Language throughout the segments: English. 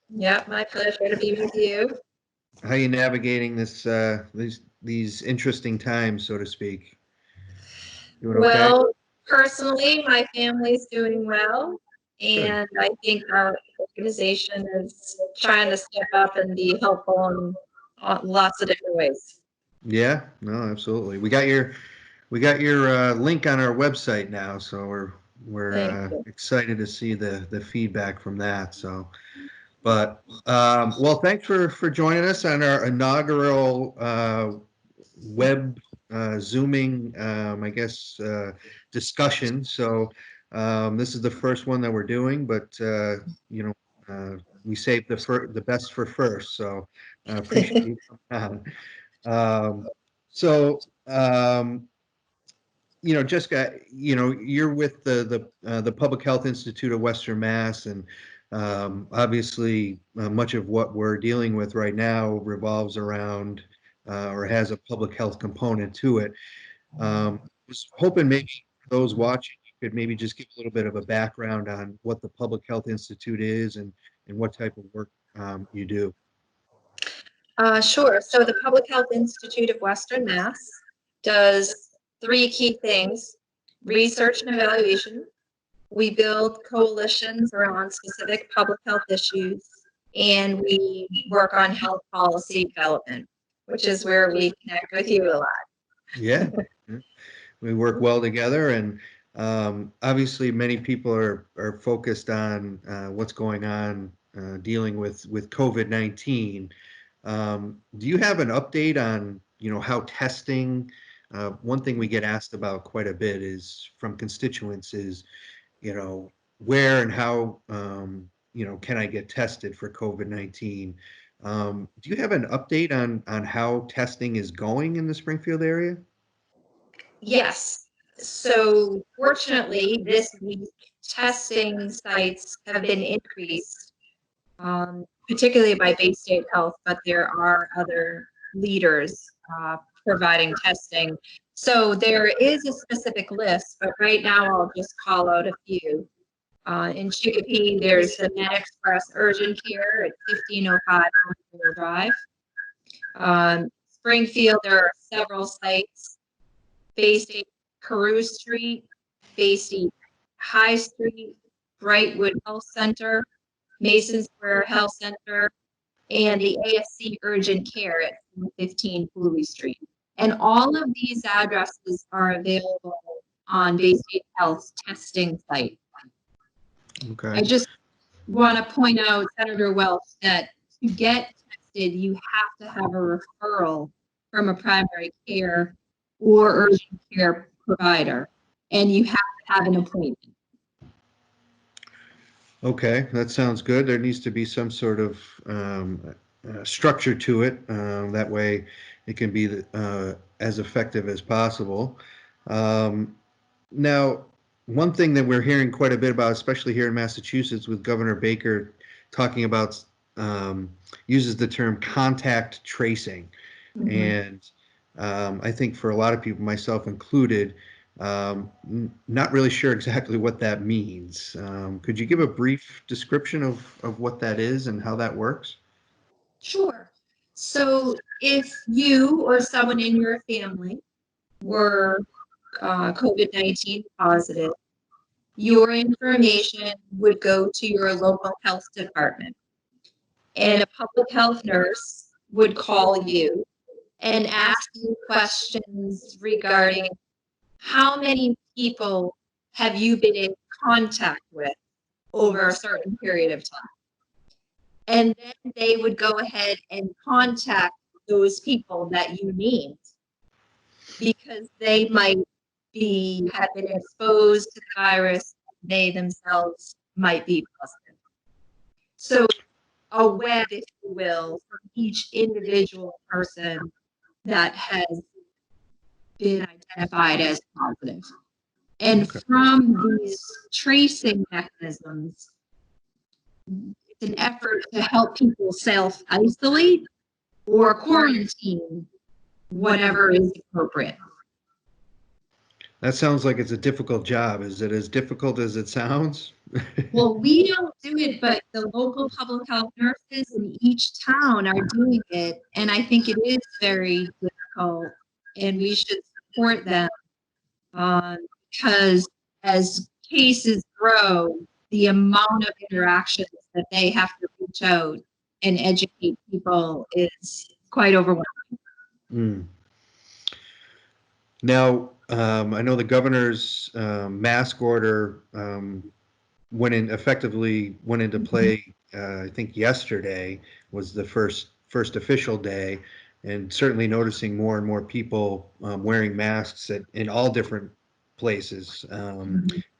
Yeah, my pleasure to be with you. How are you navigating these interesting times, so to speak? Doing okay? Well, personally, my family's doing well, Good. and I think our organization is trying to step up and be helpful in lots of different ways. Yeah, no, absolutely. We got your link on our website now, so we're Thank you. excited to see the feedback from that. So, but well, thanks for joining us on our inaugural web Zooming, I guess, discussion. So this is the first one that we're doing, but you know, we saved the best for first. So appreciate you coming on. So Jessica, you're with the Public Health Institute of Western Mass, and obviously much of what we're dealing with right now revolves around or has a public health component to it. Was hoping maybe for those watching, you could maybe just give a little bit of a background on what the Public Health Institute is and what type of work you do. Sure. So the Public Health Institute of Western Mass does three key things: research and evaluation. We build coalitions around specific public health issues, and we work on health policy development, which is where we connect with you a lot. Yeah, we work well together, and obviously many people are focused on what's going on dealing with COVID-19. Do you have an update on how testing? One thing we get asked about quite a bit is from constituents is you know where and how can I get tested for COVID-19? Do you have an update on how testing is going in the Springfield area? Yes. So fortunately, this week, testing sites have been increased, particularly by Bay State Health, but there are other leaders providing testing. So there is a specific list, but right now I'll just call out a few. In Chicopee, there's the Med Express Urgent Care at 1505 Montreal Drive. Springfield, there are several sites: Bay State Carew Street, Bay State High Street, Brightwood Health Center, Mason Square Health Center, and the AFC Urgent Care at 15 Louis Street. And all of these addresses are available on Bay State Health's testing site. Okay. I just want to point out, Senator Welch, that to get tested, you have to have a referral from a primary care or urgent care provider, and you have to have an appointment. Okay, that sounds good. There needs to be some sort of structure to it. That way it can be as effective as possible. Um, Now, one thing that we're hearing quite a bit about, especially here in Massachusetts, with Governor Baker talking about uses the term contact tracing. Mhm. And I think for a lot of people, myself included, not really sure exactly what that means. Could you give a brief description of what that is and how that works? Sure. So if you or someone in your family were COVID-19 positive, your information would go to your local health department, and a public health nurse would call you and ask you questions regarding how many people have you been in contact with over a certain period of time. And then they would go ahead and contact those people that you named, because they might have been exposed to the virus. They themselves might be positive. So a web, if you will, for each individual person that has been identified as positive. And Okay. from these tracing mechanisms, it's an effort to help people self-isolate or quarantine, whatever is appropriate. That sounds like it's a difficult job. Is it as difficult as it sounds? Well, we don't do it, but the local public health nurses in each town are doing it, and I think it is very difficult, and we should support them, um, because as cases grow, the amount of interactions that they have to reach out and educate people is quite overwhelming. Mm. Now, I know the governor's mask order effectively went into play. I think yesterday was the first official day, and certainly noticing more and more people wearing masks in all different places,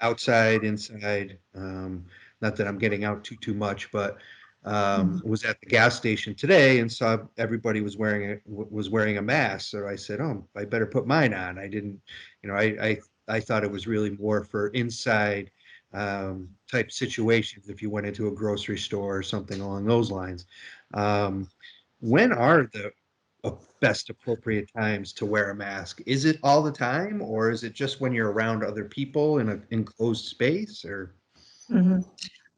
outside, inside. Not that I'm getting out too much, but was at the gas station today and saw everybody was wearing a mask. So I said, "Oh, I better put mine on." I didn't, I thought it was really more for inside type situations if you went into a grocery store or something along those lines. Um, when are the best appropriate times to wear a mask? Is it all the time, or is it just when you're around other people in an enclosed space? Or Mhm.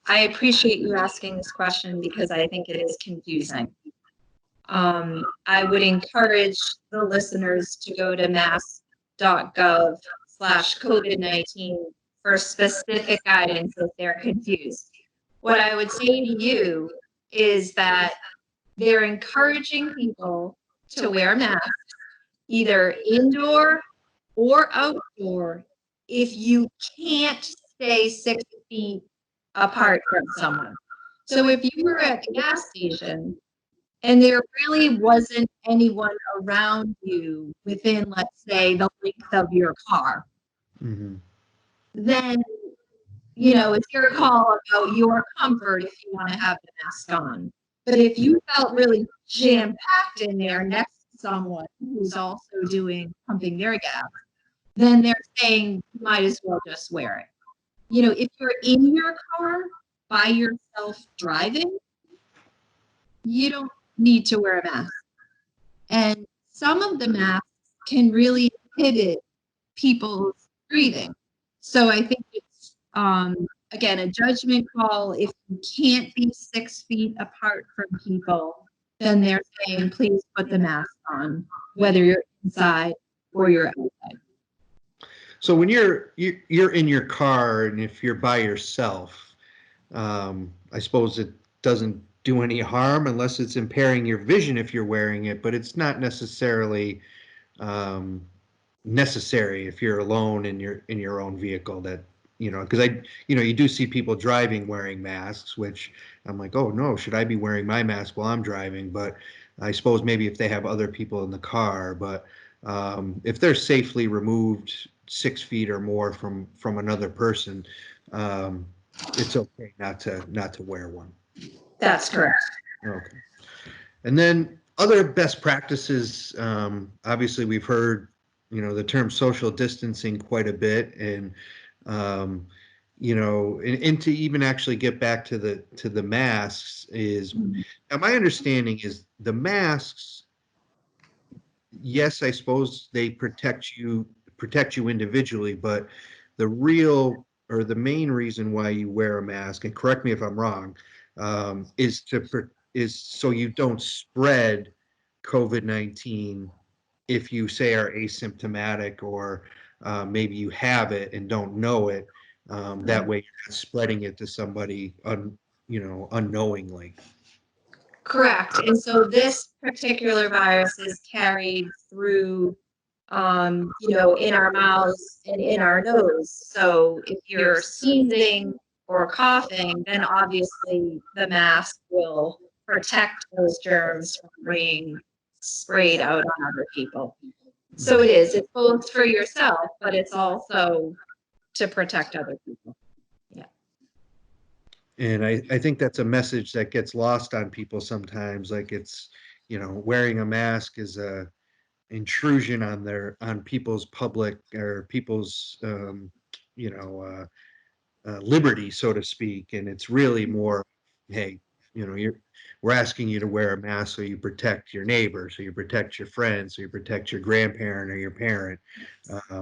I appreciate you asking this question because I think it is confusing. I would encourage the listeners to go to mass.gov/COVID-19 for specific guidance if they're confused. What I would say to you is that they're encouraging people to wear masks either indoor or outdoor if you can't stay 6 feet apart from someone. So if you were at the gas station and there really wasn't anyone around you within, let's say, the length of your car, Mhm. then, it's your call about your comfort if you want to have the mask on. But if you felt really jam-packed in there next to someone who's also pumping their gas, then they're saying you might as well just wear it. If you're in your car by yourself driving, you don't need to wear a mask. And some of the masks can really inhibit people's breathing. So I think it's, again, a judgment call. If you can't be 6 feet apart from people, then they're saying, please put the mask on, whether you're inside or you're outside. So when you're in your car and if you're by yourself, I suppose it doesn't do any harm unless it's impairing your vision if you're wearing it, but it's not necessarily um, necessary if you're alone in your own vehicle. That because you do see people driving wearing masks, which I'm like, oh no, should I be wearing my mask while I'm driving? But I suppose maybe if they have other people in the car, but if they're safely removed 6 feet or more from another person, um, it's okay not to wear one. That's correct. Okay. And then other best practices, obviously we've heard, the term social distancing quite a bit, and um, and to even actually get back to the masks is, now my understanding is the masks, yes, I suppose they protect you individually, but the real or the main reason why you wear a mask, and correct me if I'm wrong, is so you don't spread COVID-19 if you say are asymptomatic or maybe you have it and don't know it. That way you're not spreading it to somebody unknowingly. Correct. And so this particular virus is carried through, in our mouths and in our nose. So if you're sneezing or coughing, then obviously the mask will protect those germs from being sprayed out on other people. So it is. It's both for yourself, but it's also to protect other people. Yeah. And I think that's a message that gets lost on people sometimes. Like it's, wearing a mask is a intrusion on people's public or people's, liberty, so to speak. And it's really more, hey, we're asking you to wear a mask so you protect your neighbor, so you protect your friends, so you protect your grandparent or your parent,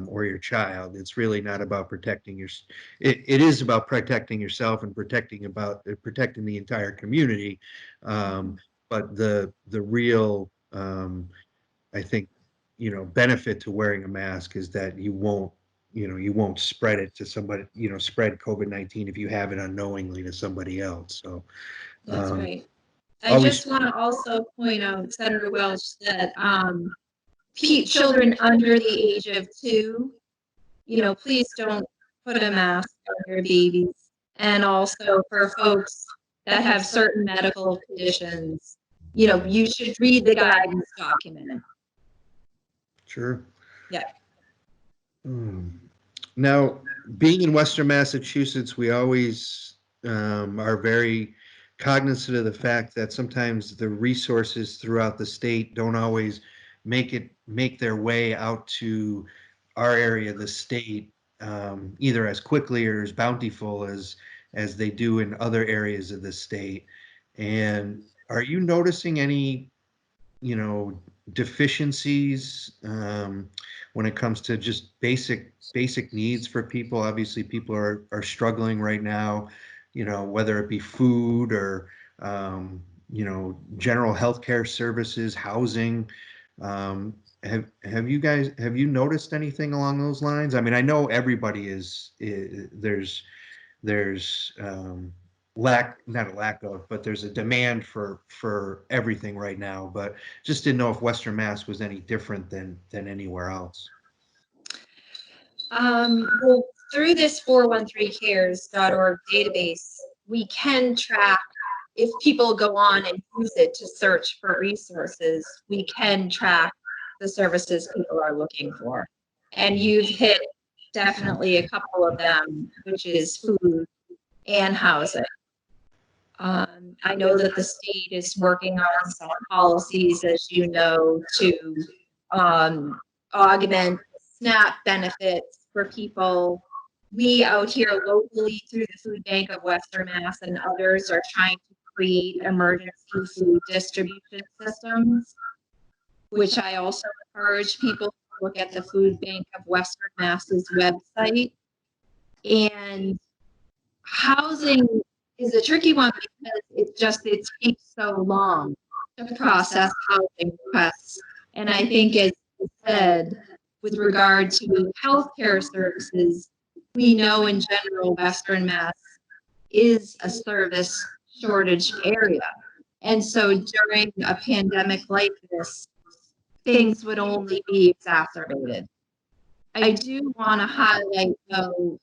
or your child. It's really not about protecting it is about protecting yourself and protecting the entire community. But the real, I think, benefit to wearing a mask is that you won't spread it to somebody, spread COVID-19 if you have it unknowingly to somebody else. So That's right. I always, just want to also point out, Senator Welch, that children under the age of 2, please don't put a mask on your babies. And also for folks that have certain medical conditions, you should read the guidance document. sure. Yeah. Now, being in Western Massachusetts, we always are very cognizant of the fact that sometimes the resources throughout the state don't always make their way out to our area of the state, either as quickly or as bountiful as they do in other areas of the state. And are you noticing any, deficiencies, when it comes to just basic needs for people? Obviously, people are struggling right now, whether it be food or, general healthcare services, housing. Have you noticed anything along those lines? I mean, I know everybody there's not a lack of, but there's a demand for everything right now. But just didn't know if Western Mass was any different than anywhere else. Well, through this 413cares.org database, we can track, if people go on and use it to search for resources, we can track the services people are looking for. And you've hit definitely a couple of them, which is food and housing. I know that the state is working on some policies, as you know, to augment SNAP benefits for people. We out here locally through the Food Bank of Western Mass and others are trying to create emergency food distribution systems, which I also encourage people to look at the Food Bank of Western Mass's website. And housing is a tricky one because it takes so long to process housing requests. And I think, as you said, with regard to healthcare services, we know in general Western Mass is a service shortage area. And so during a pandemic like this, things would only be exacerbated. I do want to highlight, though,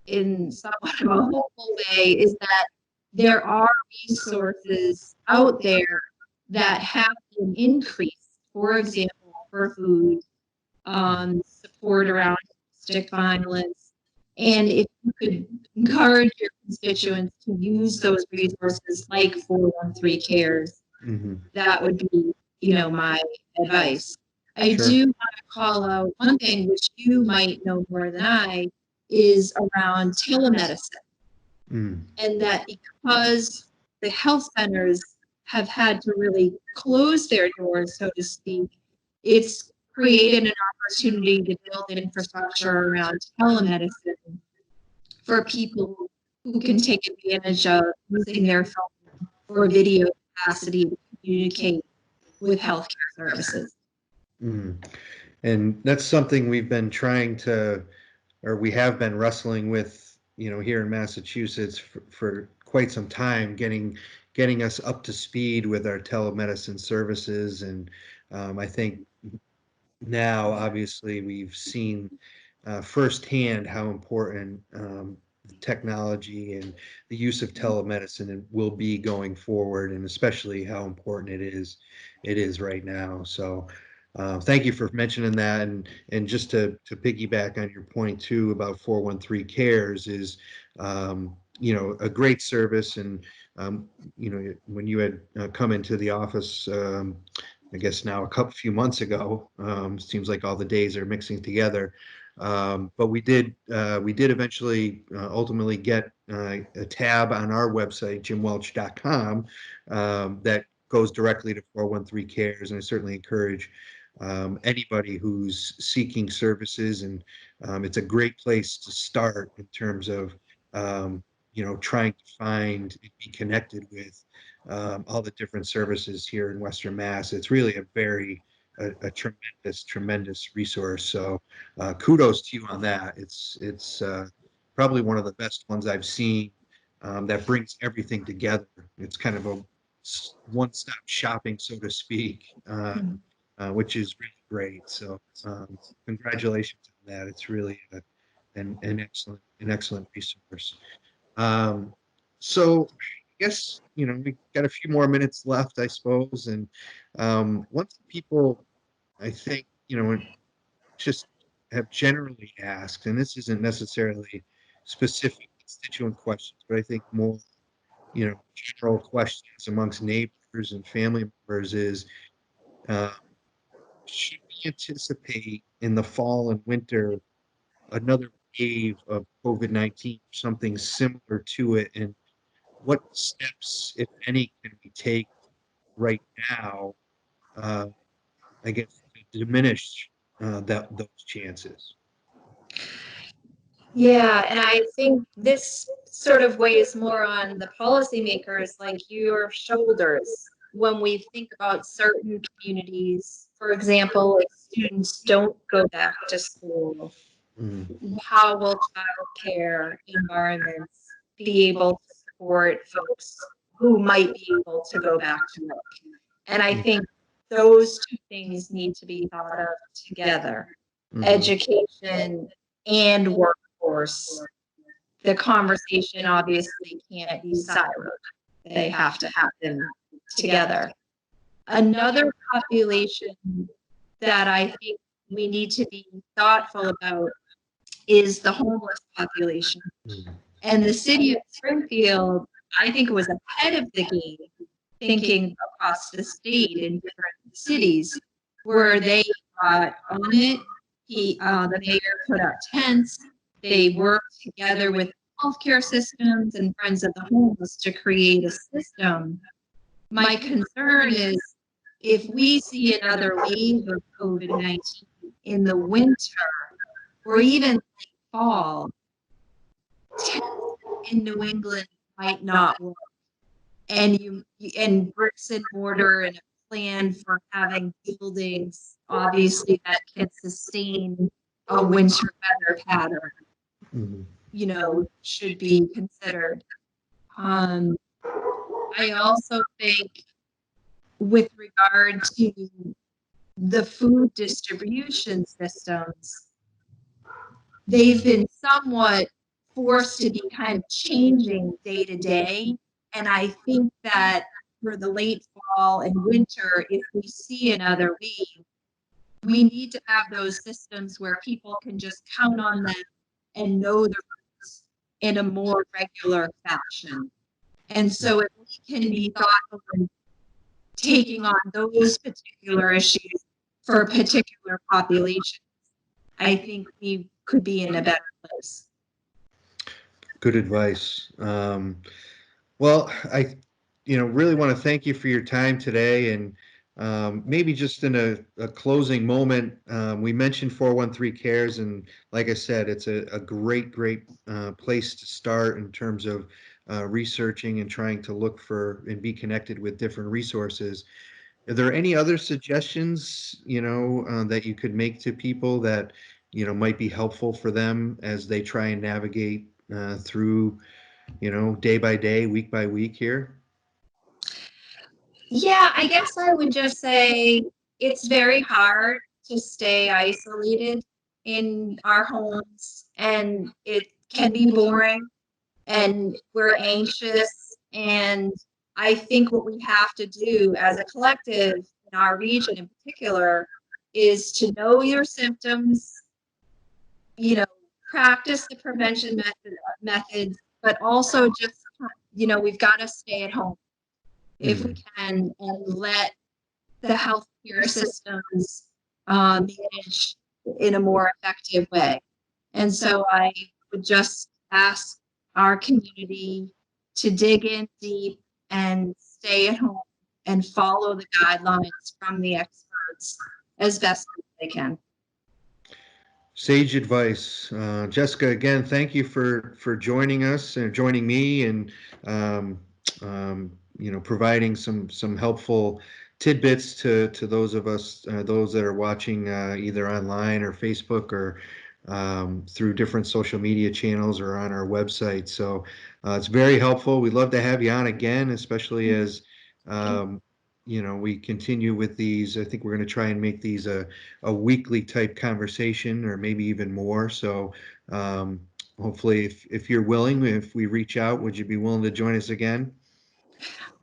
in somewhat of a hopeful way, is that there are resources out there that have been increased, for example, for food, support around domestic violence. And if you could encourage your constituents to use those resources like 413 Cares, that would be, my advice. I do want to call out one thing which you might know more than I, is around telemedicine. And that because the health centers have had to really close their doors, so to speak, it's created an opportunity to build an infrastructure around telemedicine for people who can take advantage of using their phone or video capacity to communicate with healthcare services. And that's something we've been we have been wrestling with, here in Massachusetts for quite some time, getting us up to speed with our telemedicine services. And I think now, obviously, we've seen firsthand how important technology and the use of telemedicine will be going forward, and especially how important it is right now. So thank you for mentioning that. And just to piggyback on your point too about 413 Cares is, a great service. And, when you had come into the office, I guess now few months ago, seems like all the days are mixing together. But we did eventually ultimately get a tab on our website, jimwelch.com, that goes directly to 413 Cares, and I certainly encourage anybody who's seeking services, and it's a great place to start in terms of trying to find and be connected with all the different services here in Western Mass. It's really a tremendous resource. So kudos to you on that. It's probably one of the best ones I've seen that brings everything together. It's kind of a one-stop shopping, so to speak, which is really great. So congratulations on that. It's really an excellent resource. So I guess, we got a few more minutes left, I suppose. And once people, I think, just have generally asked, and this isn't necessarily specific constituent questions, but I think more, general questions amongst neighbors and family members is, uh, should we anticipate in the fall and winter another wave of COVID-19, something similar to it? And what steps, if any, can we take right now, uh, I guess, to diminish those chances? Yeah, and I think this sort of weighs more on the policymakers like your shoulders when we think about certain communities. For example, if students don't go back to school, how will childcare environments be able to support folks who might be able to go back to work? And I think those two things need to be thought of together. Education and workforce. The conversation obviously can't be siloed. They have to happen together. Another population that I think we need to be thoughtful about is the homeless population. And the city of Springfield, I think, was ahead of the game, thinking across the state in different cities where they got on it. The mayor put up tents. They worked together with healthcare systems and Friends of the Homeless to create a system. My concern is if we see another wave of COVID-19 in the winter or even fall, tents in New England might not work. And bricks and mortar and a plan for having buildings, obviously, that can sustain a winter weather pattern, should be considered. I also think with regard to the food distribution systems, they've been somewhat forced to be kind of changing day to day. And I think that for the late fall and winter, if we see another wave, we need to have those systems where people can just count on them and know the routes in a more regular fashion. And so if we can be thoughtful in taking on those particular issues for particular populations, I think we could be in a better place. Good advice. Well, I, really want to thank you for your time today, and maybe just in a closing moment, we mentioned 413 Cares, and like I said, it's a great place to start in terms of researching and trying to look for and be connected with different resources. Are there any other suggestions, that you could make to people that, might be helpful for them as they try and navigate through, day by day, week by week here? Yeah, I guess I would just say it's very hard to stay isolated in our homes, and it can be boring, and we're anxious. And I think what we have to do as a collective in our region in particular is to know your symptoms, practice the prevention methods, but also just, we've got to stay at home if we can, and let the healthcare systems manage in a more effective way. And so I would just ask our community to dig in deep and stay at home and follow the guidelines from the experts as best as they can. Sage advice. Jessica, again, thank you for joining us and joining me and um, providing some helpful tidbits to those of us those that are watching either online or Facebook or through different social media channels or on our website. So it's very helpful. We'd love to have you on again, especially as we continue with these. I think we're going to try and make these a weekly type conversation or maybe even more. So hopefully if you're willing, if we reach out, would you be willing to join us again?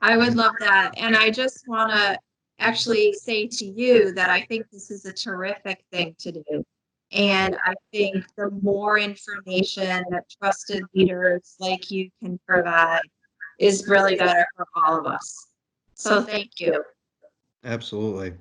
I would love that. And I just want to actually say to you that I think this is a terrific thing to do. And I think the more information that trusted leaders like you can provide is really better for all of us. So thank you. Absolutely.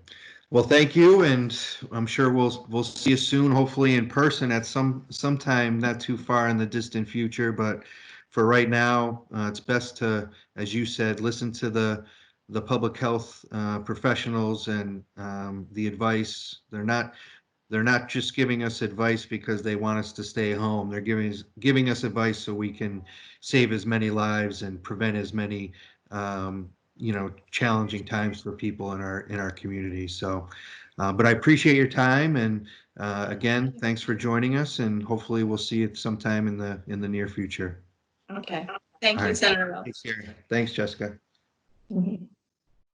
Well, thank you, and I'm sure we'll see you soon, hopefully in person at sometime not too far in the distant future. But for right now, it's best to, as you said, listen to the public health professionals and the advice. They're not just giving us advice because they want us to stay home. They're giving us advice so we can save as many lives and prevent as many challenging times for people in our community. So, but I appreciate your time, and again, thanks for joining us, and hopefully we'll see you sometime in the near future. Okay. Thank All you, right. Senator Welch. Take care. Thanks, Jessica.